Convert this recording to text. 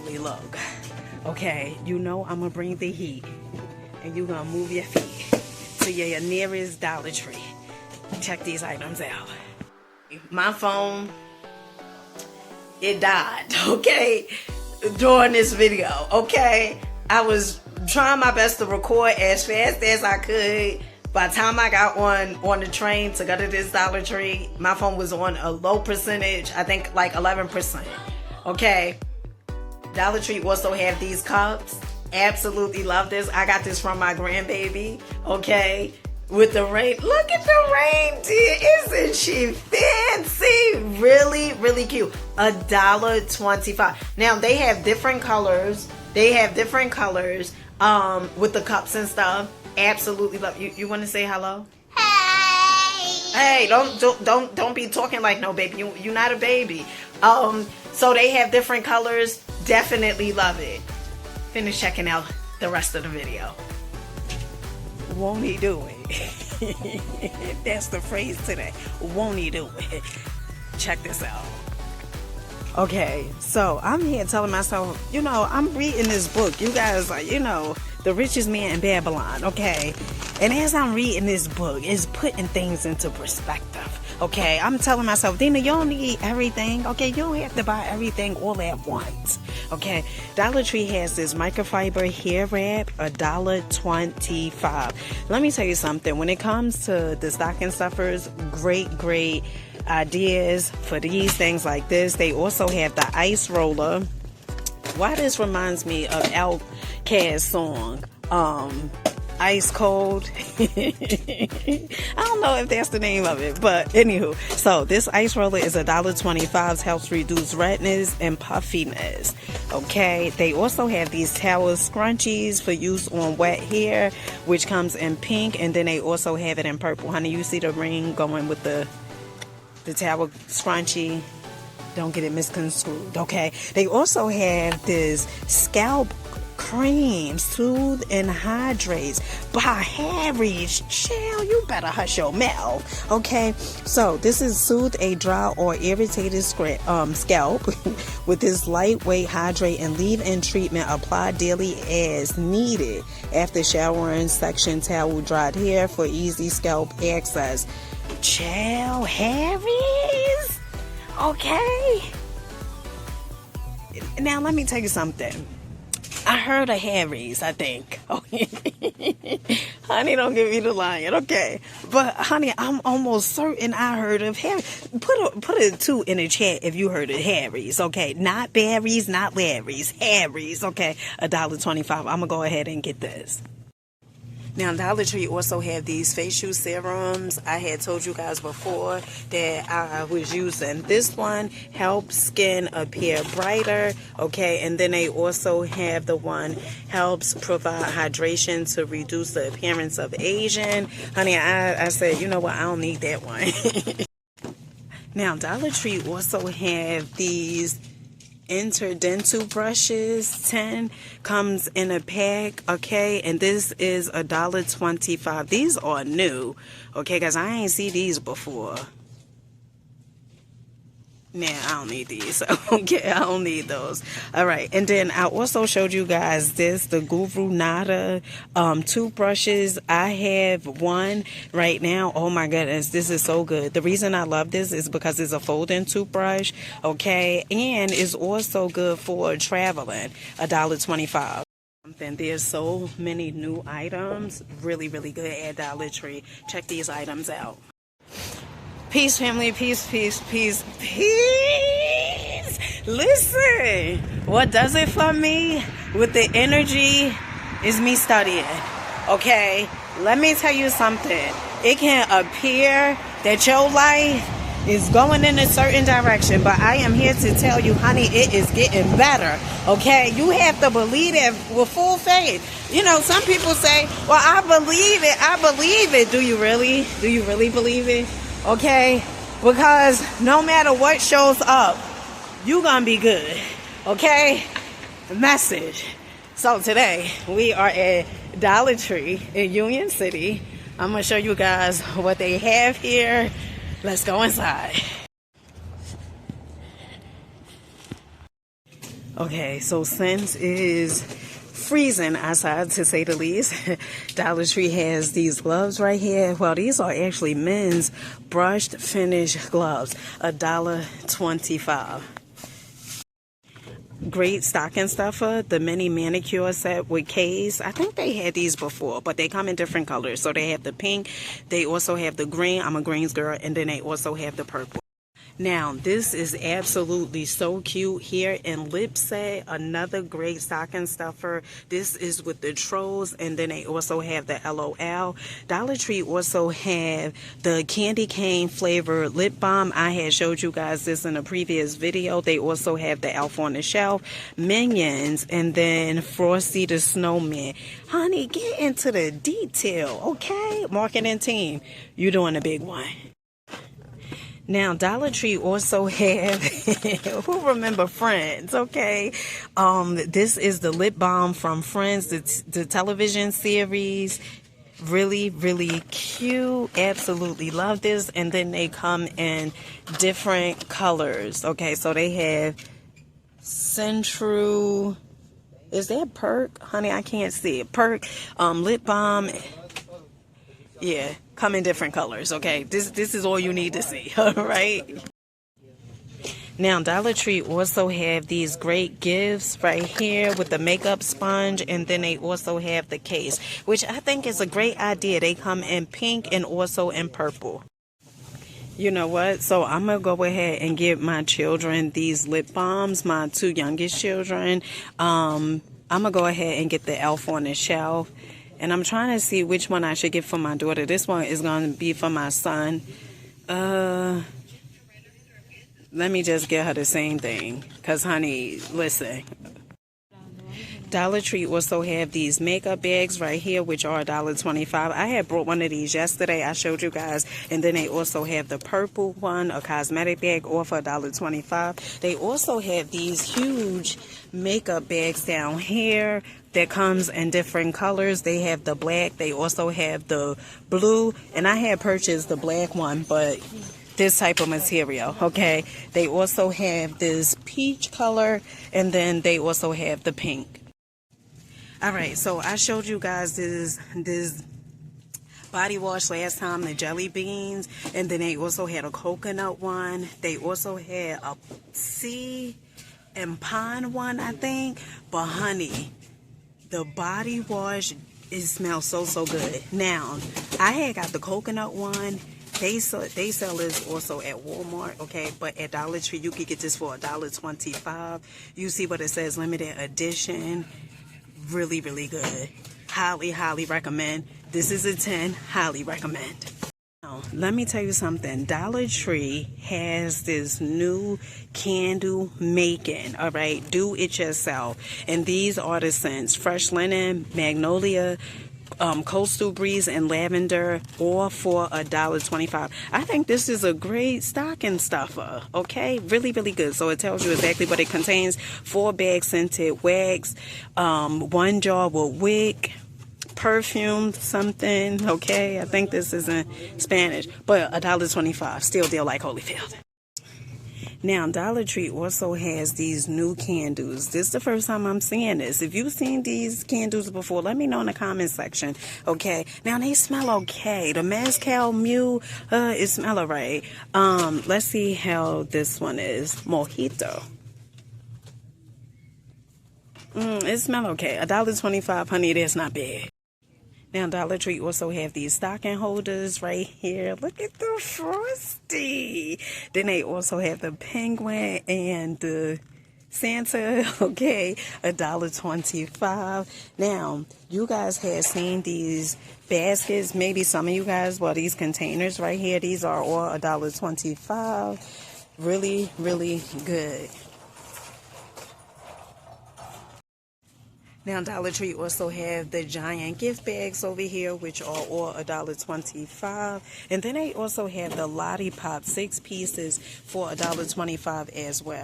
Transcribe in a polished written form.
Look, okay, you know I'm gonna bring the heat, and you're gonna move your feet to your nearest Dollar Tree. Check these items out. My phone, it died, okay, during this video, okay? I was trying my best to record as fast as I could. By the time I got on the train to go to this Dollar Tree, my phone was on a low percentage, I think like 11%, okay? Dollar Tree also have these cups. Absolutely love this. I got this from my grandbaby, okay? With the rain. Look at the reindeer. Isn't she fancy? Really, really cute. $1.25. Now, they have different colors. With the cups and stuff. Absolutely love. You want to say hello? Hey, don't be talking like no baby. You're not a baby. So they have different colors. Definitely love it. Finish checking out the rest of the video. Won't he do it? That's the phrase today. Won't he do it? Check this out. Okay, so I'm here telling myself, you know, I'm reading this book. You guys are, you know, The Richest Man in Babylon, okay? And as I'm reading this book, it's putting things into perspective, okay? I'm telling myself, Dina, you don't need everything, okay? You don't have to buy everything all at once, okay? Dollar Tree has this microfiber hair wrap, $1.25. Let me tell you something. When it comes to the stocking stuffers, great ideas for these things like this. They also have the ice roller. Why this reminds me of Outkast's song, Ice Cold. I don't know if that's the name of it, but anywho, so this ice roller is $1.25. Helps reduce redness and puffiness, okay? They also have these towel scrunchies for use on wet hair, which comes in pink, and then they also have it in purple. Honey, you see the ring going with the towel scrunchie. Don't get it misconstrued, okay? They also have this scalp cream, Soothe and Hydrates by Harry's. Chill, you better hush your mouth, okay? So this is Soothe a dry or irritated scalp with this lightweight hydrate and leave-in treatment applied daily as needed after showering. Section towel dried hair for easy scalp access. Chill, Harry's, okay? Now let me tell you something. I heard of Harry's, I think. Honey, don't give me the lion, okay? But honey, I'm almost certain I heard of Harry. Put a 2 in the chat if you heard of Harry's, okay? Not Barry's, not Larry's, Harry's, okay? $1.25. I'm gonna go ahead and get this. Now, Dollar Tree also have these facial serums. I had told you guys before that I was using this one. Helps skin appear brighter, okay? And then they also have the one helps provide hydration to reduce the appearance of aging. Honey, I said, you know what? I don't need that one. Now, Dollar Tree also have these interdental brushes. 10 comes in a pack, okay? And this is $1.25. These are new, okay, guys? I ain't see these before. Nah, I don't need these. Okay, I don't need those. All right, and then I also showed you guys the Guru Nada toothbrushes. I have one right now. Oh my goodness, this is so good. The reason I love this is because it's a folding toothbrush, okay, and it's also good for traveling. $1.25. There's so many new items. Really, really good at Dollar Tree. Check these items out. Peace, family. Peace, peace, peace, peace. Listen, what does it for me with the energy is me studying, okay? Let me tell you something. It can appear that your life is going in a certain direction, but I am here to tell you, honey, it is getting better, okay? You have to believe it with full faith. You know, some people say, well, I believe it. Do you really? Do you really believe it? Okay, because no matter what shows up, you gonna be good, okay? Message. So today we are at Dollar Tree in Union City. I'm gonna show you guys what they have here. Let's go inside. Okay, so since it is freezing outside, to say the least, Dollar Tree has these gloves right here. Well, these are actually men's brushed finish gloves, $1.25. Great stocking stuffer, the mini manicure set with K's. I think they had these before, but they come in different colors. So they have the pink, they also have the green, I'm a greens girl, and then they also have the purple. Now, this is absolutely so cute here in Lipset, another great stocking stuffer. This is with the trolls, and then they also have the LOL. Dollar Tree also have the candy cane flavored lip balm. I had showed you guys this in a previous video. They also have the Elf on the Shelf, Minions, and then Frosty the Snowman. Honey, get into the detail, okay? Marketing team, you're doing a big one. Now, Dollar Tree also have, who remember Friends, okay? This is the lip balm from Friends, the television series. Really, really cute. Absolutely love this. And then they come in different colors, okay? So they have Central, is that Perk? Honey, I can't see it. Perk, lip balm. Yeah, come in different colors, okay? This is all you need to see, all right? Now, Dollar Tree also have these great gifts right here with the makeup sponge, and then they also have the case, which I think is a great idea. They come in pink and also in purple. You know what? So I'm going to go ahead and give my children these lip balms, my two youngest children. I'm going to go ahead and get the Elf on the Shelf. And I'm trying to see which one I should get for my daughter. This one is going to be for my son. Let me just get her the same thing. Because, honey, listen. Dollar Tree also have these makeup bags right here, which are $1.25. I had brought one of these yesterday. I showed you guys. And then they also have the purple one, a cosmetic bag, all for $1.25. They also have these huge makeup bags down here that comes in different colors. They have the black. They also have the blue. And I had purchased the black one, but this type of material, okay? They also have this peach color, and then they also have the pink. All right, so I showed you guys this body wash last time, the jelly beans, and then they also had a coconut one. They also had a sea and pond one, I think. But honey, the body wash, it smells so good. Now, I had got the coconut one. They sell this also at Walmart, okay? But at Dollar Tree, you could get this for $1.25. You see what it says, limited edition. Really, really good. Highly, highly recommend. This is a 10. Highly recommend. Now, let me tell you something. Dollar Tree has this new candle making, all right? Do it yourself. And these are the scents: Fresh Linen, Magnolia, Coastal Breeze, and Lavender, all for $1.25. I think this is a great stocking stuffer, okay? Really, really good. So it tells you exactly what it contains. 4 bags scented wax, 1 jar with wick, perfume something, okay? I think this is in Spanish, but $1.25. Still deal like Holyfield. Now, Dollar Tree also has these new candles. This is the first time I'm seeing this. If you've seen these candles before, let me know in the comment section, okay? Now, they smell okay. The Mezcal Mule, it smells alright. Let's see how this one is. Mojito. It smells okay. $1.25, honey, that's not bad. Now, Dollar Tree also have these stocking holders right here. Look at the Frosty. Then they also have the penguin and the Santa, okay, $1.25. Now, you guys have seen these baskets. Maybe some of you guys, well, these containers right here, these are all $1.25. Really, really good. Now, Dollar Tree also have the giant gift bags over here, which are all $1.25. And then they also have the Lollipop 6 pieces for $1.25 as well.